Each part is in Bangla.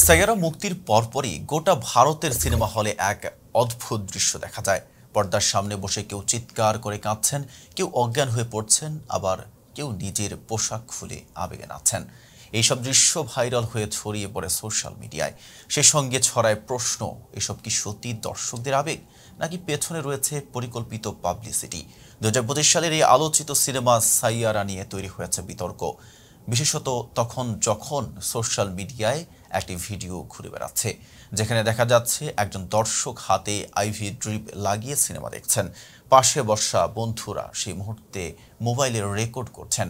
সাইয়ারা মুক্তির পরপরই গোটা ভারতের সিনেমা হলে এক অদ্ভুত দৃশ্য দেখা যায়। পর্দার সামনে বসে কেউ চিৎকার করে কাঁদছেন, কেউ অজ্ঞান হয়ে পড়ছেন, আবার কেউ নিজের পোশাক খুলে আবেগে নাচছেন। এইসব দৃশ্য ভাইরাল হয়ে ছড়িয়ে পড়ে সোশ্যাল মিডিয়ায়। সে সঙ্গে ছড়ায় প্রশ্ন, এসব কি সত্যি দর্শকদের আবেগ, নাকি পেছনে রয়েছে পরিকল্পিত পাবলিসিটি? 2025 সালের এই আলোচিত সিনেমা সাইয়ারা নিয়ে তৈরি হয়েছে বিতর্ক, বিশেষত যখন সোশ্যাল মিডিয়ায় একটি ভিডিও ঘুরে বেড়াচ্ছে যেখানে দেখা যাচ্ছে একজন দর্শক হাতে আইভি ড্রিপ লাগিয়ে সিনেমা দেখছেন। পাশে বসা বন্ধুরা সেই মুহূর্তে মোবাইলে রেকর্ড করছেন।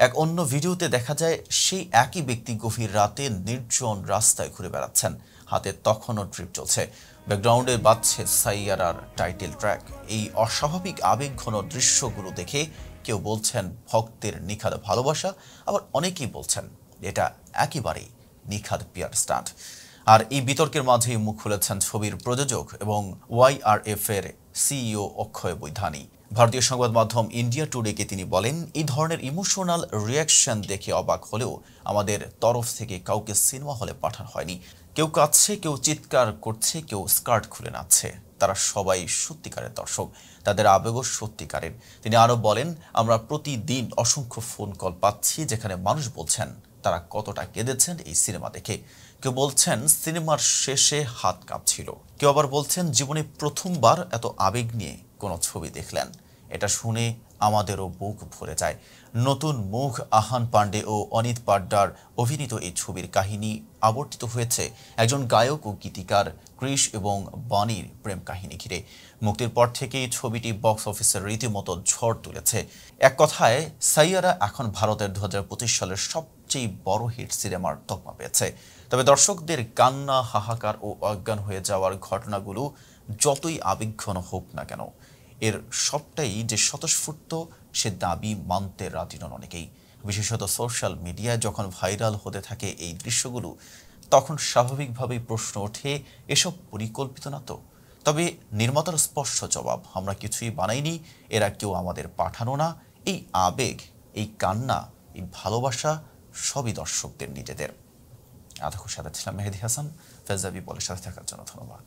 এক অন্য ভিডিওতে দেখা যায় সেই একই ব্যক্তি গভীর রাতে নির্জন রাস্তায় ঘুরে বেড়াচ্ছেন, হাতে তখনও ড্রিপ চলছে, ব্যাকগ্রাউন্ডে বাজছে সাইয়ারার টাইটেল ট্র্যাক। এই অস্বাভাবিক আবেগঘন দৃশ্যগুলো দেখে কেউ বলছেন ভক্তের নিখাদ ভালোবাসা, আবার অনেকেই বলছেন এটা একেবারেই নিখাদ পিআর স্টান্ট। আর এই বিতর্কের মাঝেই মুখ খুলেছেন ছবির প্রযোজক এবং ওয়াইআরএফ এর সিইও অক্ষয় বৈধানী। ভারতীয় সংবাদ মাধ্যম ইন্ডিয়া টুডেকে তিনি বলেন, এই ধরনের ইমোশনাল রিয়াকশন দেখে অবাক হলেও আমাদের তরফ থেকে কাউকে সিনেমা হলে পাঠানো হয়নি। কেউ কাঁদছে, কেউ চিৎকার করছে, কেউ স্কার্ট খুলে নাচছে। তারা সবাই সত্যিকারের দর্শক, তাদের আবেগও সত্যিকারের। তিনি আরও বলেন, আমরা প্রতিদিন অসংখ্য ফোন কল পাচ্ছি যেখানে মানুষ বলছেন তারা কতটা কেঁদেছেন এই সিনেমা দেখে। কেউ বলছেন সিনেমার শেষে হাত কাঁপছিল, কেউ আবার বলছেন জীবনে প্রথমবার এত আবেগ নিয়ে কোনো ছবি দেখলেন। এটা শুনে আমাদেরও বুক ভরে যায়। নতুন মুখ আহান পান্ডে ও অনিত পাড্ডার অভিনীত এই ছবির কাহিনী আবর্তিত হয়েছে একজন গায়ক ও গীতিকার ক্রিশ এবং বানির প্রেম কাহিনী ঘিরে। মুক্তির পর থেকেই ছবিটি বক্স অফিসের রীতিমতো ঝড় তুলেছে। এক কথায় সাইয়ারা এখন ভারতের 2025 সালের সবচেয়ে বড় হিট সিনেমার তকমা পেয়েছে। তবে দর্শকদের কান্না, হাহাকার ও অজ্ঞান হয়ে যাওয়ার ঘটনাগুলো যতই আবেগঘন হোক না কেন, এর সবটাই যে স্বতঃস্ফূর্ত সে দাবি মানতে রাজি নন অনেকেই। বিশেষত সোশ্যাল মিডিয়ায় যখন ভাইরাল হতে থাকে এই দৃশ্যগুলো, তখন স্বাভাবিকভাবেই প্রশ্ন ওঠে, এসব পরিকল্পিত না তো? তবে নির্মাতার স্পষ্ট জবাব, আমরা কিছুই বানাইনি, এরা কেউ আমাদের পাঠানো না। এই আবেগ, এই কান্না, এই ভালোবাসা সবই দর্শকদের নিজেদের। এতক্ষণ সাথে ছিলাম মেহেদি হাসান। ফেজাবি বলের সাথে থাকার জন্য ধন্যবাদ।